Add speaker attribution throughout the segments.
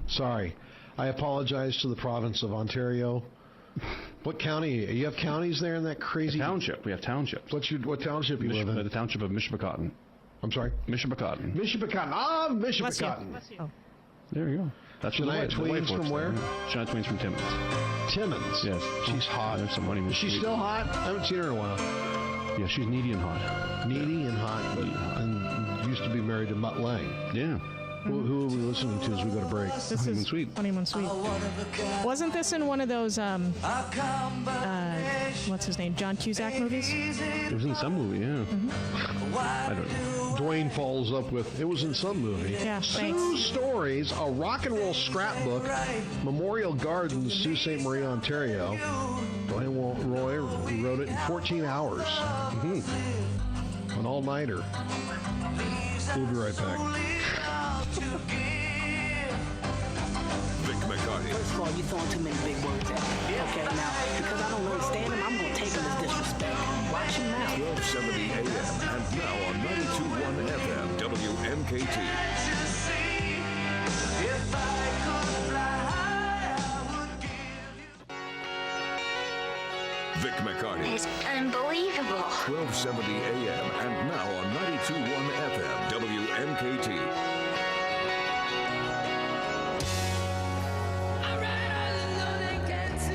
Speaker 1: Sorry. I apologize to the province of Ontario. What county? You have counties there in that crazy...
Speaker 2: Township. We have townships.
Speaker 1: What township you live in?
Speaker 2: The township of Mishpacotton.
Speaker 1: I'm sorry?
Speaker 2: Mishpacotton.
Speaker 1: Mishpacotton. Ah, Mishpacotton.
Speaker 3: Oh.
Speaker 2: There you go. That's
Speaker 1: Shania Twain's from where?
Speaker 2: Shania Twain's from Timmins.
Speaker 1: Timmins?
Speaker 2: Yes.
Speaker 1: She's hot.
Speaker 2: There's some money.
Speaker 1: Is she still hot? I haven't seen her in a while.
Speaker 2: Yeah, she's needy and hot.
Speaker 1: Needy and hot. And used to be married to Mutt Lang.
Speaker 2: Yeah.
Speaker 1: Who are we listening to as we go to break?
Speaker 3: This
Speaker 2: Honeymoon
Speaker 3: is
Speaker 2: Suite.
Speaker 3: Honeymoon Suite. Wasn't this in one of those, what's his name, John Cusack movies?
Speaker 2: It was in some movie, yeah.
Speaker 3: Mm-hmm.
Speaker 2: I don't know.
Speaker 1: Dwayne follows up with, it was in some movie.
Speaker 3: Yeah, thanks.
Speaker 1: Soo Stories, a rock and roll scrapbook, Memorial Gardens, Sault Ste. Marie, Ontario. Dwayne Roy wrote it in 14 hours. An all-nighter. We'll be right back.
Speaker 4: Vic McCarty.
Speaker 5: First of all, you're throwing too many big words at me. Okay, now, because I don't understand them, I'm going to take them as disrespect. Watch your mouth.
Speaker 4: 1270 AM and now on 92.1 FM, WMKT. Vic McCarty.
Speaker 6: It's unbelievable.
Speaker 4: 1270 AM and now on 92.1 FM, WMKT.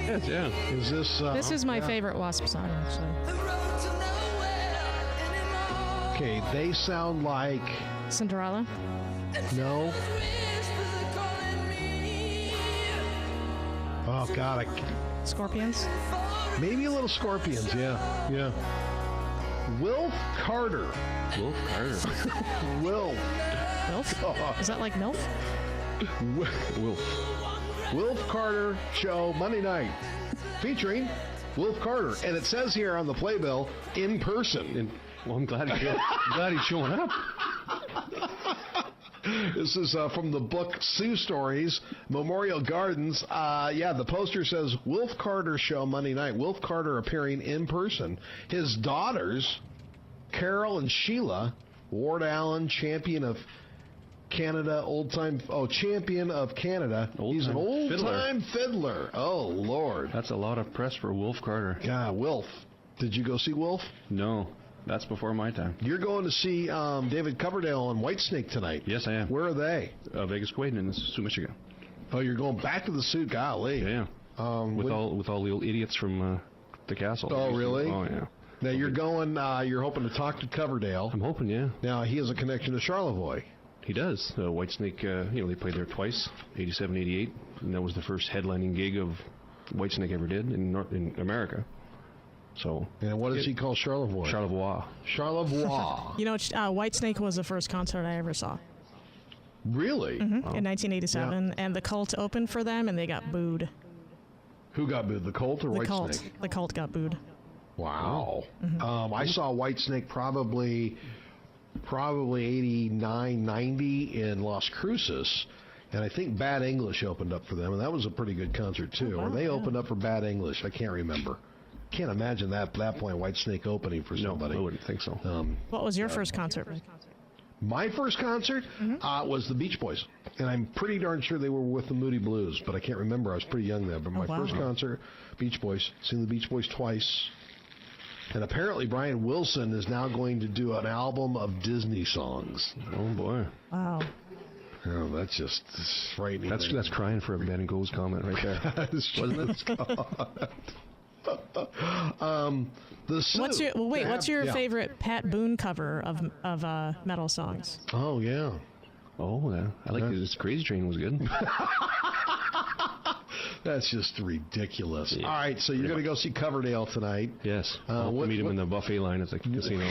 Speaker 2: Yes, yeah.
Speaker 1: Is this...
Speaker 3: This is my favorite Wasp song, actually.
Speaker 1: Okay, they sound like...
Speaker 3: Cinderella?
Speaker 1: No. Oh, God.
Speaker 3: Scorpions?
Speaker 1: Maybe a little Scorpions, yeah. Wilf Carter.
Speaker 2: Wilf Carter.
Speaker 1: Wilf.
Speaker 3: MILF? Is that like MILF?
Speaker 2: Wilf.
Speaker 1: Wilf Carter show Monday night featuring Wilf Carter. And it says here on the playbill, in person.
Speaker 2: Well, I'm glad he's showing up.
Speaker 1: This is from the book Soo Stories, Memorial Gardens. The poster says Wilf Carter show Monday night. Wilf Carter appearing in person. His daughters, Carol and Sheila, Ward Allen, champion of Canada, champion of Canada. He's an old-time fiddler. Oh, Lord.
Speaker 2: That's a lot of press for Wilf Carter.
Speaker 1: Yeah, Wilf. Did you go see Wilf?
Speaker 2: No, that's before my time.
Speaker 1: You're going to see David Coverdale and Whitesnake tonight.
Speaker 2: Yes, I am.
Speaker 1: Where are they?
Speaker 2: Vegas Quaden in Sioux, Michigan.
Speaker 1: Oh, you're going back to the Sioux? Golly.
Speaker 2: Yeah. With all the little idiots from the castle.
Speaker 1: Oh, really?
Speaker 2: Oh, yeah.
Speaker 1: Now, you're going, you're hoping to talk to Coverdale.
Speaker 2: I'm hoping, yeah.
Speaker 1: Now, he has a connection to Charlevoix.
Speaker 2: He does. Whitesnake, they played there twice, 87, 88, and that was the first headlining gig of Whitesnake ever did in America. So.
Speaker 1: And what does he call Charlevoix?
Speaker 2: Charlevoix.
Speaker 1: Charlevoix.
Speaker 3: You know, Whitesnake was the first concert I ever saw.
Speaker 1: Really?
Speaker 3: Mm-hmm. In 1987,
Speaker 1: Yeah.
Speaker 3: and the Cult opened for them, and they got booed.
Speaker 1: Who got booed, the Cult or Whitesnake?
Speaker 3: The Cult got booed.
Speaker 1: Wow.
Speaker 3: Mm-hmm.
Speaker 1: I saw Whitesnake probably 89, 90 in Las Cruces, and I think Bad English opened up for them, and that was a pretty good concert too. Or they opened up for Bad English. I can't remember. Can't imagine that at that point Whitesnake opening for somebody.
Speaker 2: No, I wouldn't think so.
Speaker 3: What was your first concert?
Speaker 1: My first concert was the Beach Boys, and I'm pretty darn sure they were with the Moody Blues, but I can't remember. I was pretty young then. But my first concert, Beach Boys. Seen the Beach Boys twice. And apparently Brian Wilson is now going to do an album of Disney songs.
Speaker 2: Oh, boy.
Speaker 3: Wow.
Speaker 1: Oh, that's just frightening.
Speaker 2: That's crying for a Ben and Goes comment right there. Wasn't it?
Speaker 3: What's your favorite Pat Boone cover of metal songs?
Speaker 1: Oh, yeah.
Speaker 2: Oh, yeah. I like this Crazy Train was good.
Speaker 1: That's just ridiculous.
Speaker 2: Yeah,
Speaker 1: all right, so you're going to go see Coverdale tonight.
Speaker 2: Yes. I'll meet him in the buffet line at the casino.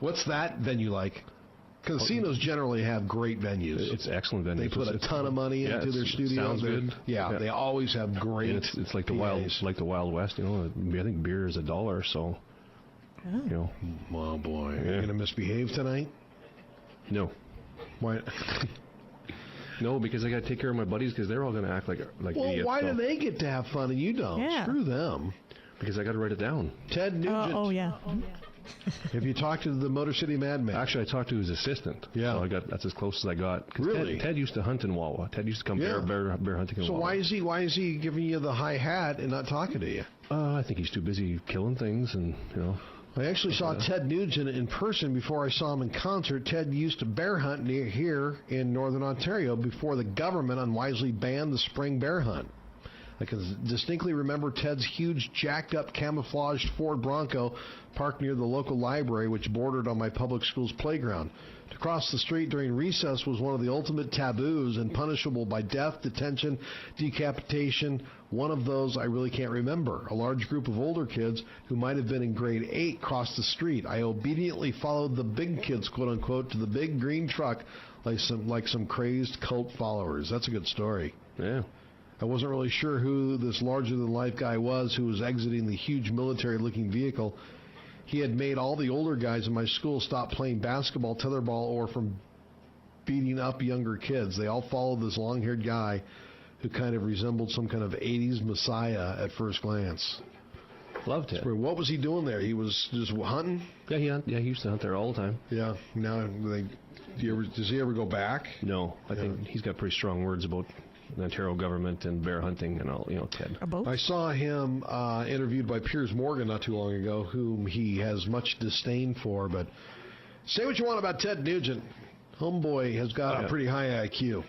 Speaker 1: What's that venue like? Casinos generally have great venues.
Speaker 2: It's excellent venues.
Speaker 1: They put a ton of money into their studios.
Speaker 2: Sounds good.
Speaker 1: Yeah, they always have great.
Speaker 2: And it's like the Wild West. You know, I think beer is $1, so. You know.
Speaker 1: Oh boy,
Speaker 2: yeah.
Speaker 1: Are you going to misbehave tonight?
Speaker 2: No.
Speaker 1: Why?
Speaker 2: No, because I got to take care of my buddies because they're all going to act like idiots.
Speaker 1: Why do they get to have fun and you don't?
Speaker 3: Yeah.
Speaker 1: Screw them.
Speaker 2: Because I got to write it down.
Speaker 1: Ted Nugent.
Speaker 3: Oh yeah.
Speaker 1: Have you talked to the Motor City Madman?
Speaker 2: Actually, I talked to his assistant.
Speaker 1: Yeah.
Speaker 2: So that's as close as I got. 'Cause
Speaker 1: Really?
Speaker 2: Ted used to hunt in Wawa. Ted used to come
Speaker 1: Yeah.
Speaker 2: bear hunting in
Speaker 1: So
Speaker 2: Wawa.
Speaker 1: why is he giving you the high hat and not talking to you?
Speaker 2: I think he's too busy killing things and,
Speaker 1: I actually saw Ted Nugent in person before I saw him in concert. Ted used to bear hunt near here in northern Ontario before the government unwisely banned the spring bear hunt. I can distinctly remember Ted's huge, jacked-up, camouflaged Ford Bronco parked near the local library, which bordered on my public school's playground. To cross the street during recess was one of the ultimate taboos and punishable by death, detention, decapitation. One of those I really can't remember. A large group of older kids who might have been in grade 8 crossed the street. I obediently followed the big kids, quote-unquote, to the big green truck like some crazed cult followers. That's a good story.
Speaker 2: Yeah.
Speaker 1: I wasn't really sure who this larger-than-life guy was who was exiting the huge military-looking vehicle. He had made all the older guys in my school stop playing basketball, tetherball, or from beating up younger kids. They all followed this long-haired guy who kind of resembled some kind of 80s messiah at first glance.
Speaker 2: Loved it.
Speaker 1: What was he doing there? He was just hunting?
Speaker 2: Yeah, he used to hunt there all the time.
Speaker 1: Yeah. Now, does he ever go back?
Speaker 2: No, I think he's got pretty strong words about the Ontario government and bear hunting and all, Ted.
Speaker 3: Or both?
Speaker 1: I saw him interviewed by Piers Morgan not too long ago, whom he has much disdain for. But say what you want about Ted Nugent, homeboy has got a pretty high IQ.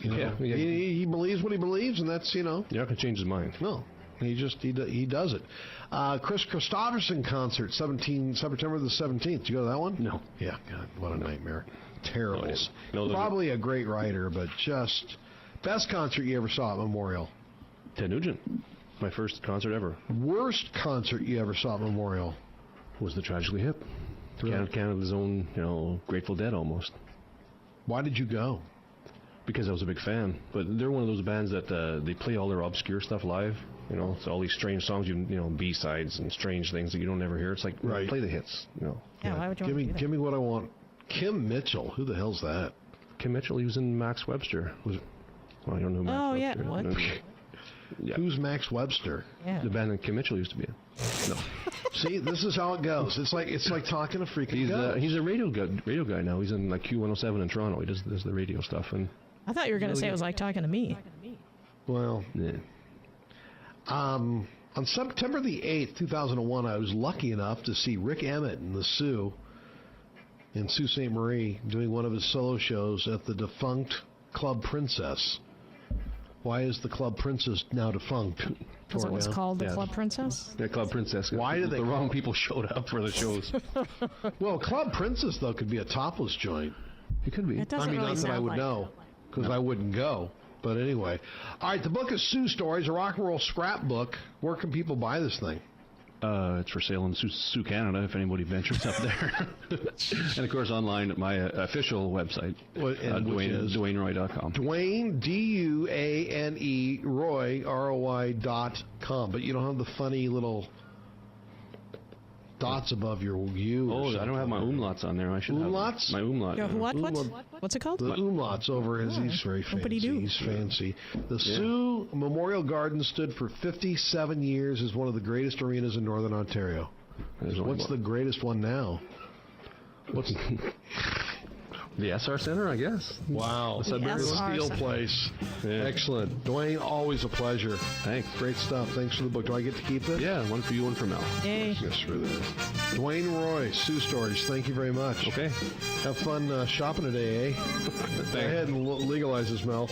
Speaker 2: Yeah.
Speaker 1: He believes what he believes, and that's
Speaker 2: You're not going to change his mind.
Speaker 1: No, he does it. Chris Christopherson concert, September the 17th. Did you go to that one?
Speaker 2: No.
Speaker 1: Yeah, God, what a nightmare. Terrible.
Speaker 2: No, it is. No,
Speaker 1: Probably a great writer, but just best concert you ever saw at Memorial.
Speaker 2: Ted Nugent, my first concert ever.
Speaker 1: Worst concert you ever saw at Memorial
Speaker 2: Was the Tragically Hip.
Speaker 1: Really?
Speaker 2: Canada's own, Grateful Dead almost.
Speaker 1: Why did you go?
Speaker 2: Because I was a big fan. But they're one of those bands that they play all their obscure stuff live. So all these strange songs, B-sides and strange things that you don't ever hear. It's like, play the hits.
Speaker 3: Yeah, why would you want to do that?
Speaker 1: Give me what I want. Kim Mitchell, who the hell's that?
Speaker 2: Kim Mitchell, he was in Max Webster. I don't know who Max Webster is.
Speaker 3: What?
Speaker 2: Yeah.
Speaker 1: Who's Max Webster?
Speaker 3: Yeah.
Speaker 2: The band that Kim Mitchell used to be in. No.
Speaker 1: See, this is how it goes. It's like talking to freaking ghosts.
Speaker 2: He's a radio guy now. He's in like Q107 in Toronto. He does the radio stuff. And
Speaker 3: I thought you were going to say it was like talking to me.
Speaker 1: Well,
Speaker 2: yeah.
Speaker 1: on September the 8th, 2001, I was lucky enough to see Rick Emmett in the Soo in Sault Ste. Marie doing one of his solo shows at the defunct Club Princess. Why is the Club Princess now defunct?
Speaker 3: Because it was called the
Speaker 2: Yeah.
Speaker 3: Club Princess?
Speaker 2: Yeah, Club Princess.
Speaker 1: Why did they
Speaker 2: the
Speaker 1: call
Speaker 2: wrong
Speaker 1: it-
Speaker 2: people showed up for the shows?
Speaker 1: Well, Club Princess, though, could be a topless joint.
Speaker 2: It could be.
Speaker 3: It doesn't
Speaker 1: I mean,
Speaker 3: really
Speaker 1: not that I
Speaker 3: sound
Speaker 1: would
Speaker 3: like
Speaker 1: know, because I wouldn't go. But anyway. All right, the book is Soo Stories, a rock and roll scrapbook. Where can people buy this thing?
Speaker 2: It's for sale in Sioux, Canada, if anybody ventures up there. And, of course, online at my official website,
Speaker 1: Which is?
Speaker 2: DwayneRoy.com.
Speaker 1: Dwayne, D-U-A-N-E, Roy, R-O-Y.com. But you don't have the funny little dots above your U.
Speaker 2: Oh, I don't have my umlauts on there. I should
Speaker 1: Umlauts?
Speaker 2: have my umlaut.
Speaker 3: Your what?
Speaker 1: Umlaut.
Speaker 3: What's it called?
Speaker 1: The umlauts over his, he's very
Speaker 3: Whoopity
Speaker 1: fancy.
Speaker 3: doo.
Speaker 1: He's fancy. The Soo Memorial Garden stood for 57 years as one of the greatest arenas in Northern Ontario.
Speaker 2: There's only
Speaker 1: What's the greatest one now? What's
Speaker 2: the SR Center, I guess.
Speaker 1: Wow.
Speaker 3: The
Speaker 1: Sudbury
Speaker 3: SR
Speaker 1: Steel
Speaker 3: Center.
Speaker 1: Place.
Speaker 2: Yeah.
Speaker 1: Excellent. Dwayne, always a pleasure.
Speaker 2: Thanks.
Speaker 1: Great stuff. Thanks for the book. Do I get to keep it?
Speaker 2: Yeah, one for you, one for Mel.
Speaker 3: Yay.
Speaker 1: Yes, for that. Dwayne Roy, Soo Stories. Thank you very much.
Speaker 2: Okay.
Speaker 1: Have fun shopping today, eh? Go ahead and legalize this, Mel.